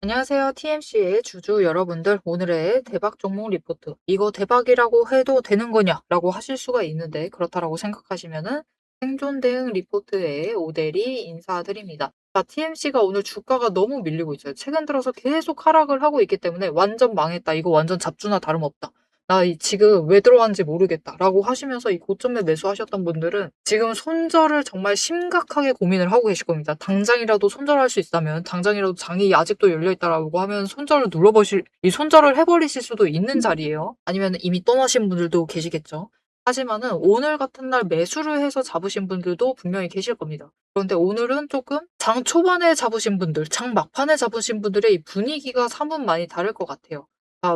안녕하세요. TMC의 주주 여러분들. 오늘의 대박 종목 리포트. 이거 대박이라고 해도 되는 거냐? 라고 하실 수가 있는데, 그렇다라고 생각하시면은 생존 대응 리포트의 오대리 인사드립니다. 자, TMC가 오늘 주가가 너무 밀리고 있어요. 최근 들어서 계속 하락을 하고 있기 때문에 완전 망했다. 이거 완전 잡주나 다름없다. 나 지금 왜 들어왔는지 모르겠다. 라고 하시면서 이 고점에 매수하셨던 분들은 지금 손절을 정말 심각하게 고민을 하고 계실 겁니다. 당장이라도 손절할 수 있다면, 당장이라도 장이 아직도 열려있다라고 하면 이 손절을 해버리실 수도 있는 자리예요. 아니면 이미 떠나신 분들도 계시겠죠. 하지만은 오늘 같은 날 매수를 해서 잡으신 분들도 분명히 계실 겁니다. 그런데 오늘은 조금 장 초반에 잡으신 분들, 장 막판에 잡으신 분들의 이 분위기가 사뭇 많이 다를 것 같아요.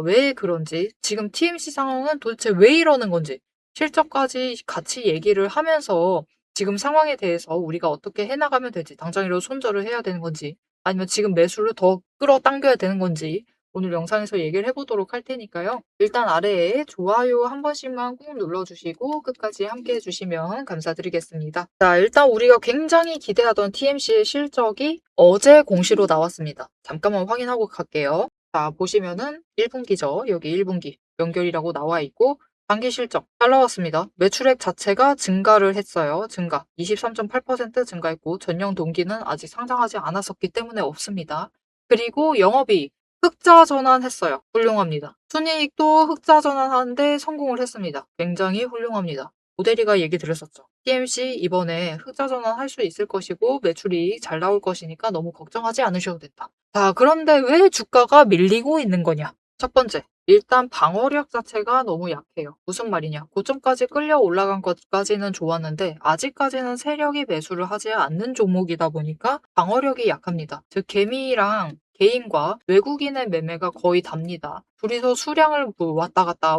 왜 그런지, 지금 TMC 상황은 도대체 왜 이러는 건지, 실적까지 같이 얘기를 하면서 지금 상황에 대해서 우리가 어떻게 해나가면 될지, 당장이라도 손절을 해야 되는 건지, 아니면 지금 매수를 더 끌어당겨야 되는 건지, 오늘 영상에서 얘기를 해보도록 할 테니까요. 일단 아래에 좋아요 한 번씩만 꾹 눌러주시고 끝까지 함께 해주시면 감사드리겠습니다. 자, 일단 우리가 굉장히 기대하던 TMC의 실적이 어제 공시로 나왔습니다. 잠깐만 확인하고 갈게요. 자, 보시면은 1분기죠. 여기 1분기 연결이라고 나와 있고, 단기 실적 잘 나왔습니다. 매출액 자체가 증가를 했어요. 증가 23.8% 증가했고, 전년 동기는 아직 상장하지 않았었기 때문에 없습니다. 그리고 영업이익 흑자 전환했어요. 훌륭합니다. 순이익도 흑자 전환하는데 성공을 했습니다. 굉장히 훌륭합니다. 모델이가 얘기 드렸었죠. TMC 이번에 흑자 전환할 수 있을 것이고 매출이익 잘 나올 것이니까 너무 걱정하지 않으셔도 된다. 자, 그런데 왜 주가가 밀리고 있는 거냐? 첫 번째, 일단 방어력 자체가 너무 약해요. 무슨 말이냐? 고점까지 끌려 올라간 것까지는 좋았는데 아직까지는 세력이 매수를 하지 않는 종목이다 보니까 방어력이 약합니다. 즉 개미랑 개인과 외국인의 매매가 거의 답니다. 둘이서 수량을 왔다 갔다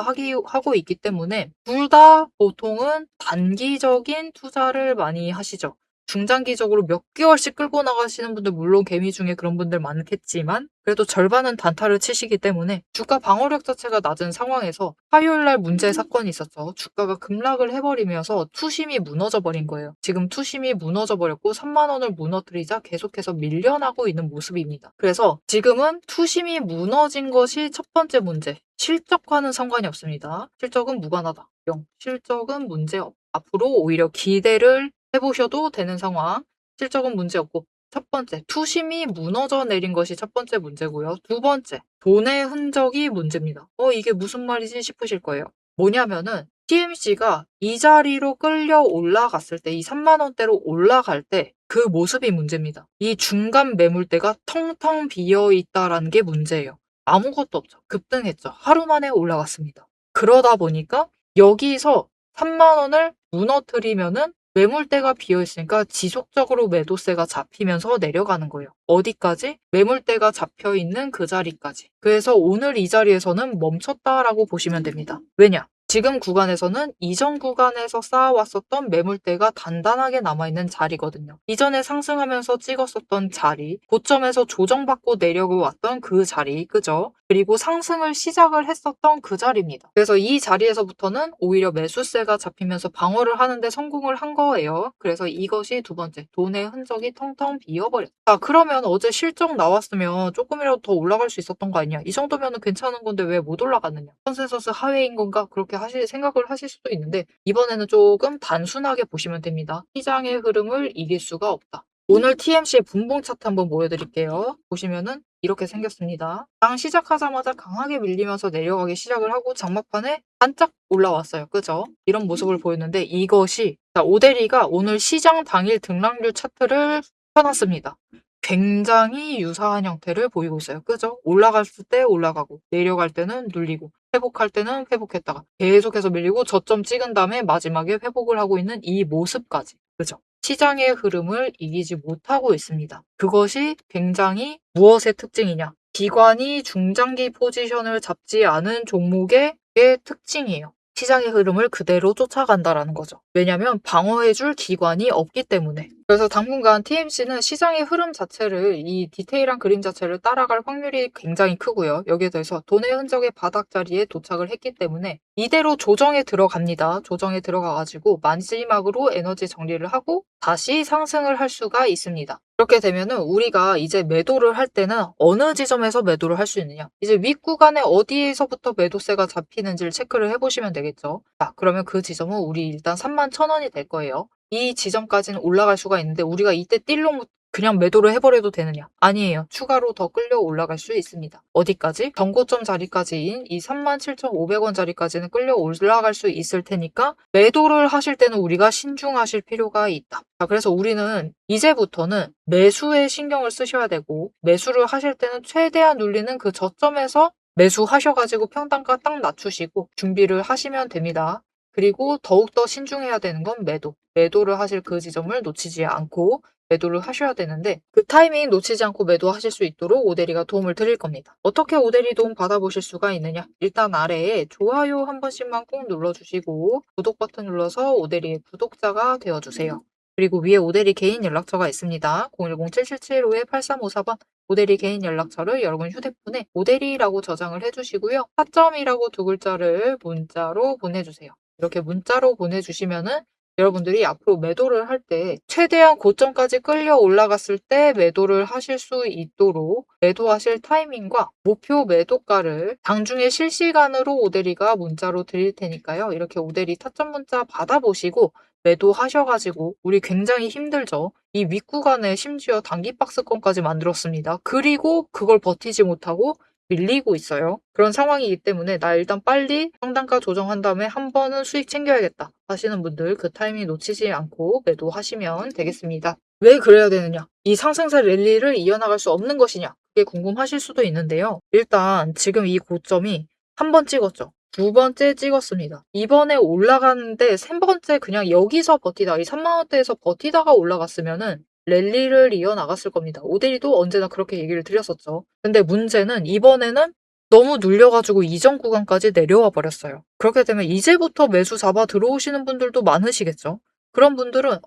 하고 있기 때문에 둘 다 보통은 단기적인 투자를 많이 하시죠. 중장기적으로 몇 개월씩 끌고 나가시는 분들, 물론 개미 중에 그런 분들 많겠지만 그래도 절반은 단타를 치시기 때문에 주가 방어력 자체가 낮은 상황에서 화요일날 문제 사건이 있었죠. 주가가 급락을 해버리면서 투심이 무너져 버린 거예요. 지금 투심이 무너져 버렸고 3만 원을 무너뜨리자 계속해서 밀려나고 있는 모습입니다. 그래서 지금은 투심이 무너진 것이 첫 번째 문제. 실적과는 상관이 없습니다. 실적은 무관하다. 0. 실적은 문제없. 앞으로 오히려 기대를 해보셔도 되는 상황. 실적은 문제없고, 첫 번째, 투심이 무너져 내린 것이 첫 번째 문제고요. 두 번째, 돈의 흔적이 문제입니다. 이게 무슨 말이지 싶으실 거예요. 뭐냐면은 TMC가 이 자리로 끌려 올라갔을 때, 이 3만 원대로 올라갈 때 그 모습이 문제입니다. 이 중간 매물대가 텅텅 비어 있다라는 게 문제예요. 아무것도 없죠. 급등했죠. 하루 만에 올라갔습니다. 그러다 보니까 여기서 3만 원을 무너뜨리면은 매물대가 비어 있으니까 지속적으로 매도세가 잡히면서 내려가는 거예요. 어디까지? 매물대가 잡혀 있는 그 자리까지. 그래서 오늘 이 자리에서는 멈췄다라고 보시면 됩니다. 왜냐? 지금 구간에서는 이전 구간에서 쌓아왔었던 매물대가 단단하게 남아있는 자리거든요. 이전에 상승하면서 찍었었던 자리, 고점에서 조정받고 내려왔던 그 자리, 그죠? 그리고 상승을 시작을 했었던 그 자리입니다. 그래서 이 자리에서부터는 오히려 매수세가 잡히면서 방어를 하는데 성공을 한 거예요. 그래서 이것이 두 번째, 돈의 흔적이 텅텅 비어버렸다. 그러면 어제 실적 나왔으면 조금이라도 더 올라갈 수 있었던 거 아니야? 이 정도면 괜찮은 건데 왜 못 올라갔느냐? 컨센서스 하회인 건가? 그렇게 생각을 하실 수도 있는데 이번에는 조금 단순하게 보시면 됩니다. 시장의 흐름을 이길 수가 없다. 오늘 TMC의 분봉 차트 한번 보여드릴게요. 보시면은 이렇게 생겼습니다. 장 시작하자마자 강하게 밀리면서 내려가기 시작을 하고 장막판에 반짝 올라왔어요. 그죠? 이런 모습을 보였는데 이것이 오대리가 오늘 시장 당일 등락률 차트를 펴놨습니다. 굉장히 유사한 형태를 보이고 있어요. 그죠? 올라갔을 때 올라가고 내려갈 때는 눌리고 회복할 때는 회복했다가 계속해서 밀리고 저점 찍은 다음에 마지막에 회복을 하고 있는 이 모습까지. 그죠? 시장의 흐름을 이기지 못하고 있습니다. 그것이 굉장히 무엇의 특징이냐? 기관이 중장기 포지션을 잡지 않은 종목의 특징이에요. 시장의 흐름을 그대로 쫓아간다라는 거죠. 왜냐하면 방어해줄 기관이 없기 때문에. 그래서 당분간 TMC는 시장의 흐름 자체를, 이 디테일한 그림 자체를 따라갈 확률이 굉장히 크고요. 여기에 대해서 돈의 흔적의 바닥 자리에 도착을 했기 때문에 이대로 조정에 들어갑니다. 조정에 들어가가지고 마지막으로 에너지 정리를 하고 다시 상승을 할 수가 있습니다. 그렇게 되면은 우리가 이제 매도를 할 때는 어느 지점에서 매도를 할 수 있느냐. 이제 윗구간에 어디에서부터 매도세가 잡히는지를 체크를 해보시면 되겠죠. 자, 그러면 그 지점은 우리 일단 31,000원이 될 거예요. 이 지점까지는 올라갈 수가 있는데 우리가 이때 띨롱 그냥 매도를 해버려도 되느냐? 아니에요. 추가로 더 끌려 올라갈 수 있습니다. 어디까지? 경고점 자리까지인 이 37,500원 자리까지는 끌려 올라갈 수 있을 테니까 매도를 하실 때는 우리가 신중하실 필요가 있다. 자, 그래서 우리는 이제부터는 매수에 신경을 쓰셔야 되고 매수를 하실 때는 최대한 눌리는 그 저점에서 매수하셔가지고 평단가 딱 낮추시고 준비를 하시면 됩니다. 그리고 더욱더 신중해야 되는 건 매도. 매도를 하실 그 지점을 놓치지 않고 매도를 하셔야 되는데 그 타이밍 놓치지 않고 매도하실 수 있도록 오대리가 도움을 드릴 겁니다. 어떻게 오대리 도움 받아보실 수가 있느냐? 일단 아래에 좋아요 한 번씩만 꼭 눌러주시고 구독 버튼 눌러서 오대리의 구독자가 되어주세요. 그리고 위에 오대리 개인 연락처가 있습니다. 010-7775-8354번 오대리 개인 연락처를 여러분 휴대폰에 오대리라고 저장을 해주시고요. 4점이라고 두 글자를 문자로 보내주세요. 이렇게 문자로 보내주시면은 여러분들이 앞으로 매도를 할 때 최대한 고점까지 끌려 올라갔을 때 매도를 하실 수 있도록 매도하실 타이밍과 목표 매도가를 장중에 실시간으로 오대리가 문자로 드릴 테니까요. 이렇게 오대리 타점 문자 받아보시고 매도하셔가지고 우리 굉장히 힘들죠. 이 윗구간에 심지어 단기 박스권까지 만들었습니다. 그리고 그걸 버티지 못하고 밀리고 있어요. 그런 상황이기 때문에 나 일단 빨리 상단가 조정한 다음에 한 번은 수익 챙겨야겠다 하시는 분들 그 타이밍 놓치지 않고 매도하시면 되겠습니다. 왜 그래야 되느냐? 이 상승세 랠리를 이어나갈 수 없는 것이냐? 그게 궁금하실 수도 있는데요. 일단 지금 이 고점이 한 번 찍었죠. 두 번째 찍었습니다. 이번에 올라가는데 세 번째 그냥 여기서 버티다 이 3만 원대에서 버티다가 올라갔으면은 랠리를 이어나갔을 겁니다. 오데리도 언제나 그렇게 얘기를 드렸었죠. 근데 문제는 이번에는 너무 눌려가지고 이전 구간까지 내려와 버렸어요. 그렇게 되면 이제부터 매수 잡아 들어오시는 분들도 많으시겠죠. 그런 분들은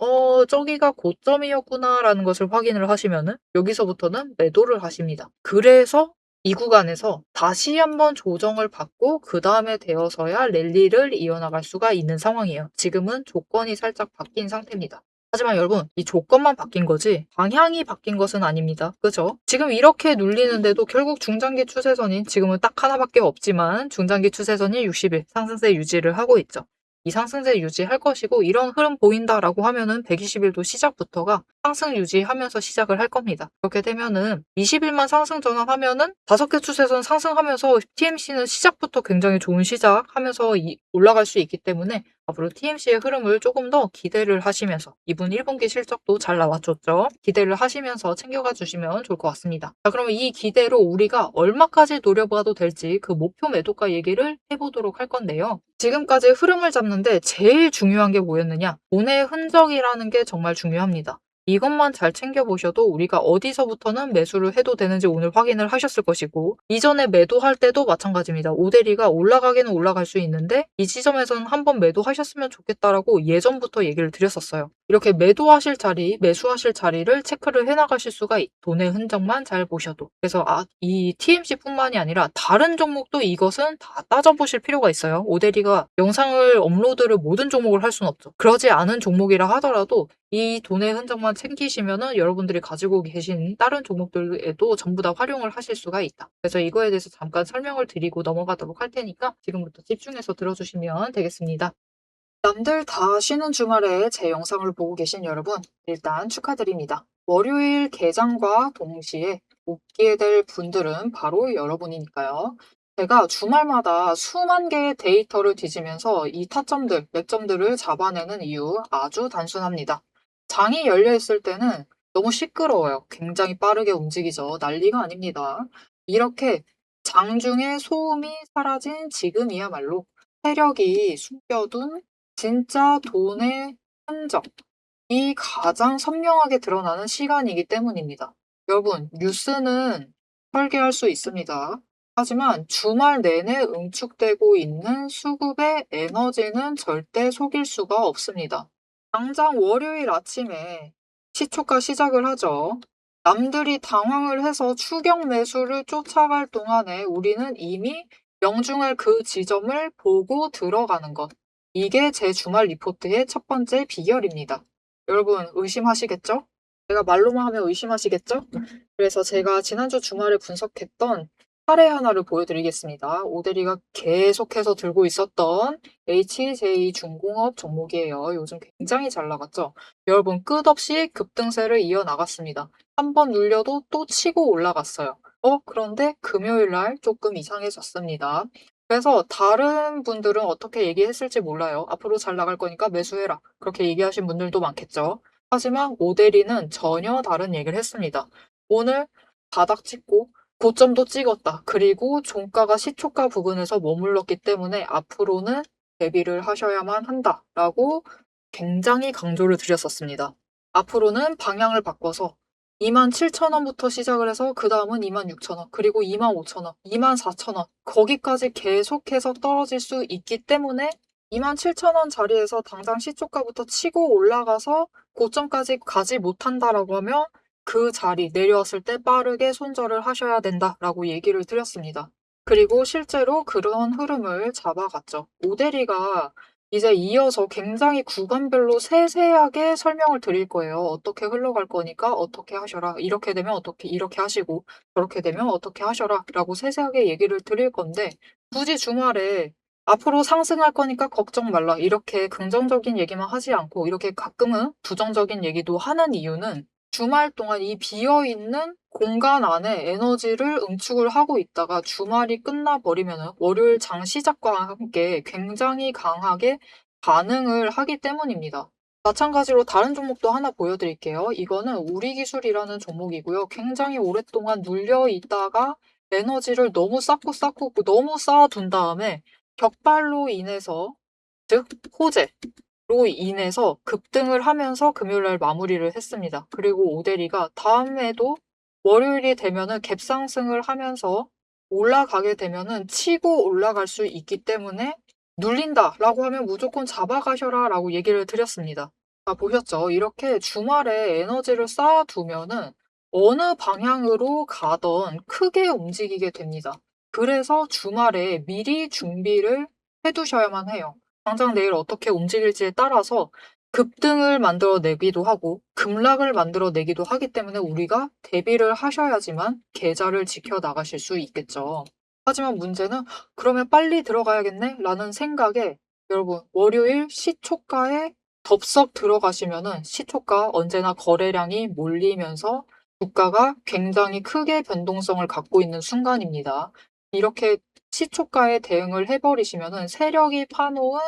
저기가 고점이었구나라는 것을 확인을 하시면은 여기서부터는 매도를 하십니다. 그래서 이 구간에서 다시 한번 조정을 받고 그 다음에 되어서야 랠리를 이어나갈 수가 있는 상황이에요. 지금은 조건이 살짝 바뀐 상태입니다. 하지만 여러분, 이 조건만 바뀐 거지 방향이 바뀐 것은 아닙니다. 그죠? 지금 이렇게 눌리는데도 결국 중장기 추세선인 지금은 딱 하나밖에 없지만 중장기 추세선이 60일 상승세 유지를 하고 있죠. 이 상승세 유지할 것이고 이런 흐름 보인다라고 하면은 120일도 시작부터가 상승 유지하면서 시작을 할 겁니다. 그렇게 되면은 20일만 상승 전환하면은 5개 추세선 상승하면서 TMC는 시작부터 굉장히 좋은 시작하면서 올라갈 수 있기 때문에 앞으로 TMC의 흐름을 조금 더 기대를 하시면서 이분 1분기 실적도 잘 나왔었죠. 기대를 하시면서 챙겨가 주시면 좋을 것 같습니다. 자, 그러면 이 기대로 우리가 얼마까지 노려봐도 될지 그 목표 매도가 얘기를 해보도록 할 건데요. 지금까지 흐름을 잡는데 제일 중요한 게 뭐였느냐? 돈의 흔적이라는 게 정말 중요합니다. 이것만 잘 챙겨보셔도 우리가 어디서부터는 매수를 해도 되는지 오늘 확인을 하셨을 것이고 이전에 매도할 때도 마찬가지입니다. 오대리가 올라가기는 올라갈 수 있는데 이 지점에서는 한번 매도하셨으면 좋겠다라고 예전부터 얘기를 드렸었어요. 이렇게 매도하실 자리, 매수하실 자리를 체크를 해나가실 수가 돈의 흔적만 잘 보셔도. 그래서 이 TMC뿐만이 아니라 다른 종목도 이것은 다 따져보실 필요가 있어요. 오대리가 영상을 업로드를 모든 종목을 할 수는 없죠. 그러지 않은 종목이라 하더라도 이 돈의 흔적만 챙기시면은 여러분들이 가지고 계신 다른 종목들에도 전부 다 활용을 하실 수가 있다. 그래서 이거에 대해서 잠깐 설명을 드리고 넘어가도록 할 테니까 지금부터 집중해서 들어주시면 되겠습니다. 남들 다 쉬는 주말에 제 영상을 보고 계신 여러분, 일단 축하드립니다. 월요일 개장과 동시에 웃게 될 분들은 바로 여러분이니까요. 제가 주말마다 수만 개의 데이터를 뒤지면서 이 타점들, 맥점들을 잡아내는 이유 아주 단순합니다. 장이 열려 있을 때는 너무 시끄러워요. 굉장히 빠르게 움직이죠. 난리가 아닙니다. 이렇게 장중에 소음이 사라진 지금이야말로 세력이 숨겨둔 진짜 돈의 흔적이 가장 선명하게 드러나는 시간이기 때문입니다. 여러분, 뉴스는 설계할 수 있습니다. 하지만 주말 내내 응축되고 있는 수급의 에너지는 절대 속일 수가 없습니다. 당장 월요일 아침에 시초가 시작을 하죠. 남들이 당황을 해서 추격 매수를 쫓아갈 동안에 우리는 이미 명중할 그 지점을 보고 들어가는 것. 이게 제 주말 리포트의 첫 번째 비결입니다. 여러분 의심하시겠죠? 제가 말로만 하면 의심하시겠죠? 그래서 제가 지난주 주말에 분석했던 사례 하나를 보여드리겠습니다. 오대리가 계속해서 들고 있었던 HJ중공업 종목이에요. 요즘 굉장히 잘 나갔죠? 여러분 끝없이 급등세를 이어나갔습니다. 한 번 눌려도 또 치고 올라갔어요. 그런데 금요일 날 조금 이상해졌습니다. 그래서 다른 분들은 어떻게 얘기했을지 몰라요. 앞으로 잘 나갈 거니까 매수해라. 그렇게 얘기하신 분들도 많겠죠. 하지만 오데리는 전혀 다른 얘기를 했습니다. 오늘 바닥 찍고 고점도 찍었다. 그리고 종가가 시초가 부근에서 머물렀기 때문에 앞으로는 대비를 하셔야만 한다라고 굉장히 강조를 드렸었습니다. 앞으로는 방향을 바꿔서 27,000원부터 시작을 해서 그 다음은 26,000원, 그리고 25,000원, 24,000원 거기까지 계속해서 떨어질 수 있기 때문에 27,000원 자리에서 당장 시초가부터 치고 올라가서 고점까지 가지 못한다라고 하면 그 자리 내려왔을 때 빠르게 손절을 하셔야 된다라고 얘기를 드렸습니다. 그리고 실제로 그런 흐름을 잡아갔죠. 오데리가 이제 이어서 굉장히 구간별로 세세하게 설명을 드릴 거예요. 어떻게 흘러갈 거니까 어떻게 하셔라. 이렇게 되면 어떻게 이렇게 하시고 저렇게 되면 어떻게 하셔라 라고 세세하게 얘기를 드릴 건데 굳이 주말에 앞으로 상승할 거니까 걱정 말라. 이렇게 긍정적인 얘기만 하지 않고 이렇게 가끔은 부정적인 얘기도 하는 이유는 주말 동안 이 비어있는 공간 안에 에너지를 응축을 하고 있다가 주말이 끝나버리면 월요일 장 시작과 함께 굉장히 강하게 반응을 하기 때문입니다. 마찬가지로 다른 종목도 하나 보여드릴게요. 이거는 우리기술이라는 종목이고요. 굉장히 오랫동안 눌려 있다가 에너지를 너무 쌓고 너무 쌓아둔 다음에 격발로 인해서 즉 호재로 인해서 급등을 하면서 금요일날 마무리를 했습니다. 그리고 오데리가 다음에도 월요일이 되면은 갭상승을 하면서 올라가게 되면은 치고 올라갈 수 있기 때문에 눌린다라고 하면 무조건 잡아가셔라라고 얘기를 드렸습니다. 보셨죠? 이렇게 주말에 에너지를 쌓아두면은 어느 방향으로 가던 크게 움직이게 됩니다. 그래서 주말에 미리 준비를 해두셔야만 해요. 당장 내일 어떻게 움직일지에 따라서 급등을 만들어내기도 하고 급락을 만들어내기도 하기 때문에 우리가 대비를 하셔야지만 계좌를 지켜나가실 수 있겠죠. 하지만 문제는 그러면 빨리 들어가야겠네? 라는 생각에 여러분 월요일 시초가에 덥석 들어가시면은 시초가 언제나 거래량이 몰리면서 주가가 굉장히 크게 변동성을 갖고 있는 순간입니다. 이렇게 시초가에 대응을 해버리시면은 세력이 파놓은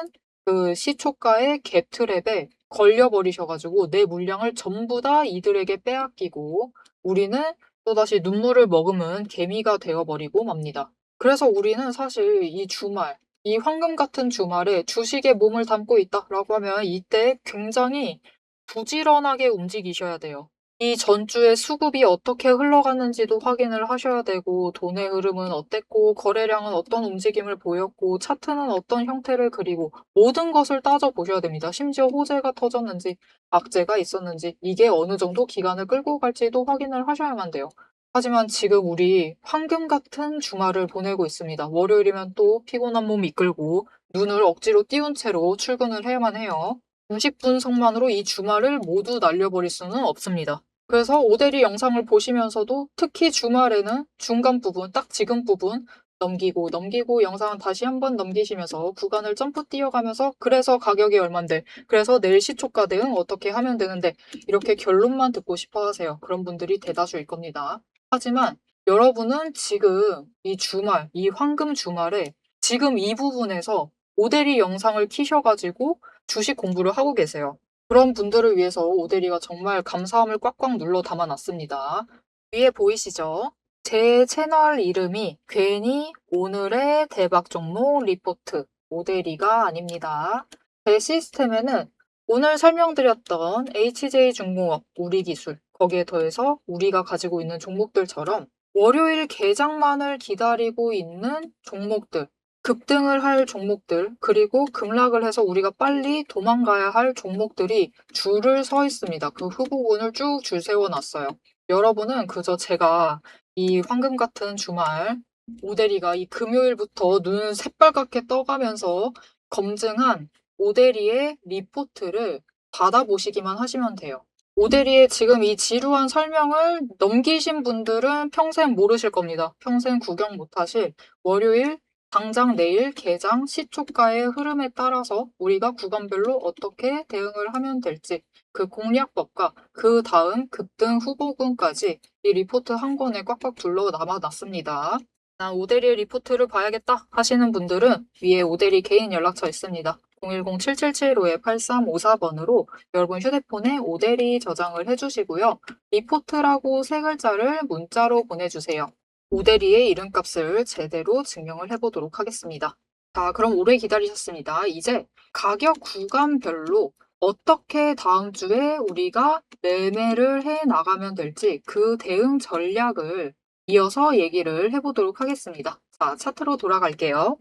그 시초가의 갭 트랩에 걸려버리셔가지고 내 물량을 전부 다 이들에게 빼앗기고 우리는 또다시 눈물을 머금은 개미가 되어버리고 맙니다. 그래서 우리는 사실 이 주말, 이 황금 같은 주말에 주식에 몸을 담고 있다라고 하면 이때 굉장히 부지런하게 움직이셔야 돼요. 이 전주의 수급이 어떻게 흘러갔는지도 확인을 하셔야 되고 돈의 흐름은 어땠고 거래량은 어떤 움직임을 보였고 차트는 어떤 형태를 그리고 모든 것을 따져보셔야 됩니다. 심지어 호재가 터졌는지 악재가 있었는지 이게 어느 정도 기간을 끌고 갈지도 확인을 하셔야만 돼요. 하지만 지금 우리 황금 같은 주말을 보내고 있습니다. 월요일이면 또 피곤한 몸 이끌고 눈을 억지로 띄운 채로 출근을 해야만 해요. 90분석만으로 이 주말을 모두 날려버릴 수는 없습니다. 그래서 오데리 영상을 보시면서도 특히 주말에는 중간 부분, 딱 지금 부분 넘기고 영상은 다시 한번 넘기시면서 구간을 점프 뛰어가면서 그래서 가격이 얼만데 그래서 내일 시초가 대응 어떻게 하면 되는데 이렇게 결론만 듣고 싶어 하세요. 그런 분들이 대다수일 겁니다. 하지만 여러분은 지금 이 주말, 이 황금 주말에 지금 이 부분에서 오데리 영상을 키셔가지고 주식 공부를 하고 계세요. 그런 분들을 위해서 오데리가 정말 감사함을 꽉꽉 눌러 담아놨습니다. 위에 보이시죠? 제 채널 이름이 괜히 오늘의 대박 종목 리포트 오데리가 아닙니다. 제 시스템에는 오늘 설명드렸던 HJ중공업, 우리기술 거기에 더해서 우리가 가지고 있는 종목들처럼 월요일 개장만을 기다리고 있는 종목들 급등을 할 종목들 그리고 급락을 해서 우리가 빨리 도망가야 할 종목들이 줄을 서 있습니다. 그 후보군을 쭉 줄 세워놨어요. 여러분은 그저 제가 이 황금 같은 주말 오데리가 이 금요일부터 눈 새빨갛게 떠가면서 검증한 오데리의 리포트를 받아보시기만 하시면 돼요. 오대리의 지금 이 지루한 설명을 넘기신 분들은 평생 모르실 겁니다. 평생 구경 못하실 월요일, 당장 내일 개장 시초가의 흐름에 따라서 우리가 구간별로 어떻게 대응을 하면 될지 그 공략법과 그 다음 급등 후보군까지 이 리포트 한 권에 꽉꽉 둘러 남아놨습니다. 난 오대리의 리포트를 봐야겠다 하시는 분들은 위에 오대리 개인 연락처 있습니다. 010-7775-8354번으로 여러분 휴대폰에 오대리 저장을 해주시고요. 리포트라고 세 글자를 문자로 보내주세요. 오대리의 이름값을 제대로 증명을 해보도록 하겠습니다. 자, 그럼 오래 기다리셨습니다. 이제 가격 구간별로 어떻게 다음 주에 우리가 매매를 해 나가면 될지 그 대응 전략을 이어서 얘기를 해보도록 하겠습니다. 자, 차트로 돌아갈게요.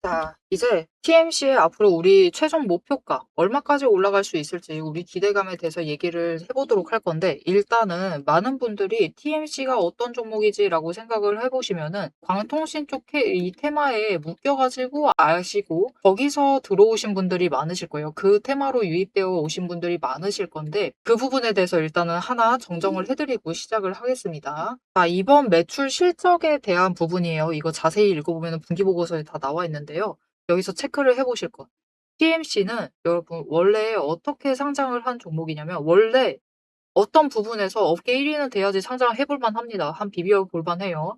자, 이제 TMC의 앞으로 우리 최종 목표가 얼마까지 올라갈 수 있을지 우리 기대감에 대해서 얘기를 해보도록 할 건데, 일단은 많은 분들이 TMC가 어떤 종목이지라고 생각을 해보시면은 광통신 쪽 이 테마에 묶여가지고 아시고 거기서 들어오신 분들이 많으실 거예요. 그 테마로 유입되어 오신 분들이 많으실 건데, 그 부분에 대해서 일단은 하나 정정을 해드리고 시작을 하겠습니다. 자, 이번 매출 실적에 대한 부분이에요. 이거 자세히 읽어보면 분기보고서에 다 나와 있는데요. 여기서 체크를 해보실 것. TMC는 여러분 원래 어떻게 상장을 한 종목이냐면, 원래 어떤 부분에서 업계 1위는 돼야지 상장을 해볼 만합니다. 한 비벼볼 만해요.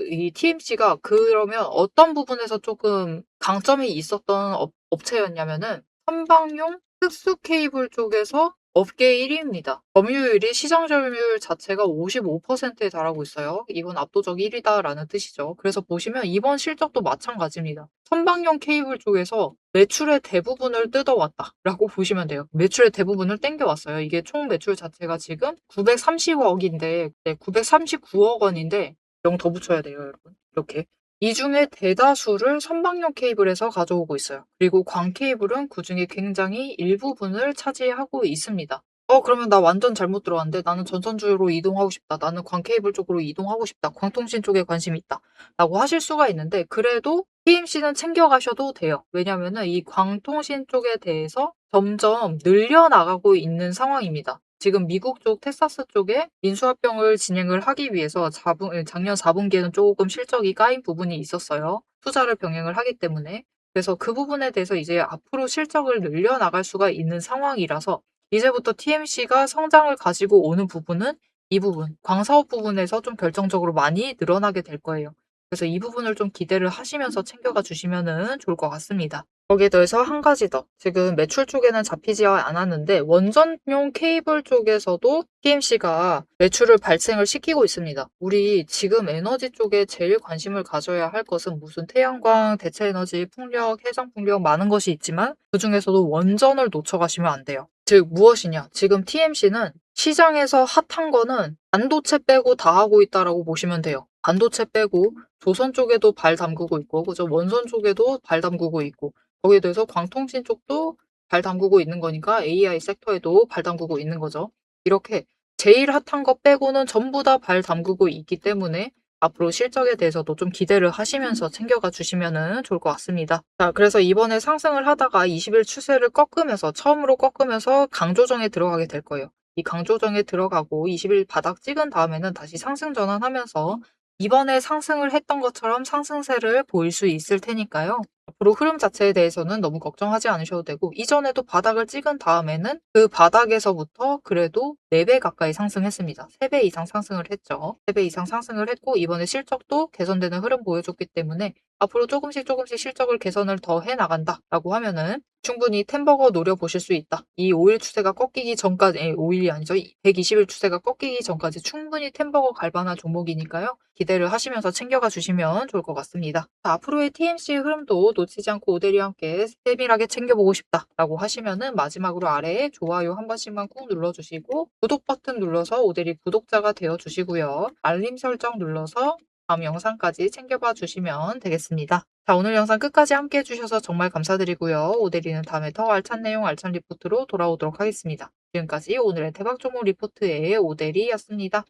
이 TMC가 그러면 어떤 부분에서 조금 강점이 있었던 업체였냐면은 선박용 특수 케이블 쪽에서 업계 1위입니다. 점유율이 시장 점유율 자체가 55%에 달하고 있어요. 이건 압도적 1위다라는 뜻이죠. 그래서 보시면 이번 실적도 마찬가지입니다. 선박용 케이블 쪽에서 매출의 대부분을 뜯어왔다라고 보시면 돼요. 매출의 대부분을 땡겨왔어요. 이게 총 매출 자체가 지금 930억인데, 939억 원인데 0 더 붙여야 돼요, 여러분. 이렇게. 이 중에 대다수를 선박용 케이블에서 가져오고 있어요. 그리고 광 케이블은 그 중에 굉장히 일부분을 차지하고 있습니다. 그러면 나 완전 잘못 들어왔는데 나는 전선주로 이동하고 싶다. 나는 광 케이블 쪽으로 이동하고 싶다. 광통신 쪽에 관심 있다. 라고 하실 수가 있는데, 그래도 TMC는 챙겨가셔도 돼요. 왜냐면은 이 광통신 쪽에 대해서 점점 늘려나가고 있는 상황입니다. 지금 미국 쪽 텍사스 쪽에 인수합병을 진행을 하기 위해서 작년 4분기에는 조금 실적이 까인 부분이 있었어요. 투자를 병행을 하기 때문에. 그래서 그 부분에 대해서 이제 앞으로 실적을 늘려나갈 수가 있는 상황이라서 이제부터 TMC가 성장을 가지고 오는 부분은 이 부분, 광사업 부분에서 좀 결정적으로 많이 늘어나게 될 거예요. 그래서 이 부분을 좀 기대를 하시면서 챙겨가 주시면은 좋을 것 같습니다. 거기에 더해서 한 가지 더. 지금 매출 쪽에는 잡히지 않았는데 원전용 케이블 쪽에서도 TMC가 매출을 발생을 시키고 있습니다. 우리 지금 에너지 쪽에 제일 관심을 가져야 할 것은 무슨 태양광, 대체에너지, 풍력, 해상풍력 많은 것이 있지만 그중에서도 원전을 놓쳐가시면 안 돼요. 즉 무엇이냐? 지금 TMC는 시장에서 핫한 거는 반도체 빼고 다 하고 있다라고 보시면 돼요. 반도체 빼고 조선 쪽에도 발 담그고 있고, 그죠? 원전 쪽에도 발 담그고 있고, 거기에 대해서 광통신 쪽도 발 담그고 있는 거니까 AI 섹터에도 발 담그고 있는 거죠. 이렇게 제일 핫한 거 빼고는 전부 다 발 담그고 있기 때문에 앞으로 실적에 대해서도 좀 기대를 하시면서 챙겨가 주시면 좋을 것 같습니다. 자, 그래서 이번에 상승을 하다가 20일 추세를 꺾으면서 처음으로 꺾으면서 강조정에 들어가게 될 거예요. 이 강조정에 들어가고 20일 바닥 찍은 다음에는 다시 상승 전환하면서 이번에 상승을 했던 것처럼 상승세를 보일 수 있을 테니까요. 앞으로 흐름 자체에 대해서는 너무 걱정하지 않으셔도 되고, 이전에도 바닥을 찍은 다음에는 그 바닥에서부터 그래도 4배 가까이 상승했습니다. 3배 이상 상승을 했죠. 3배 이상 상승을 했고 이번에 실적도 개선되는 흐름 보여줬기 때문에 앞으로 조금씩 실적을 개선을 더 해나간다라고 하면은 충분히 템버거 노려보실 수 있다. 이 5일 추세가 꺾이기 전까지, 5일이 아니죠. 120일 추세가 꺾이기 전까지 충분히 템버거 갈 만한 종목이니까요. 기대를 하시면서 챙겨가 주시면 좋을 것 같습니다. 자, 앞으로의 TMC의 흐름도 놓치지 않고 오대리와 함께 세밀하게 챙겨보고 싶다라고 하시면은 마지막으로 아래에 좋아요 한 번씩만 꾹 눌러주시고 구독 버튼 눌러서 오대리 구독자가 되어주시고요. 알림 설정 눌러서 다음 영상까지 챙겨봐 주시면 되겠습니다. 자, 오늘 영상 끝까지 함께 해주셔서 정말 감사드리고요. 오대리는 다음에 더 알찬 내용, 알찬 리포트로 돌아오도록 하겠습니다. 지금까지 오늘의 대박 종목 리포트의 오대리였습니다.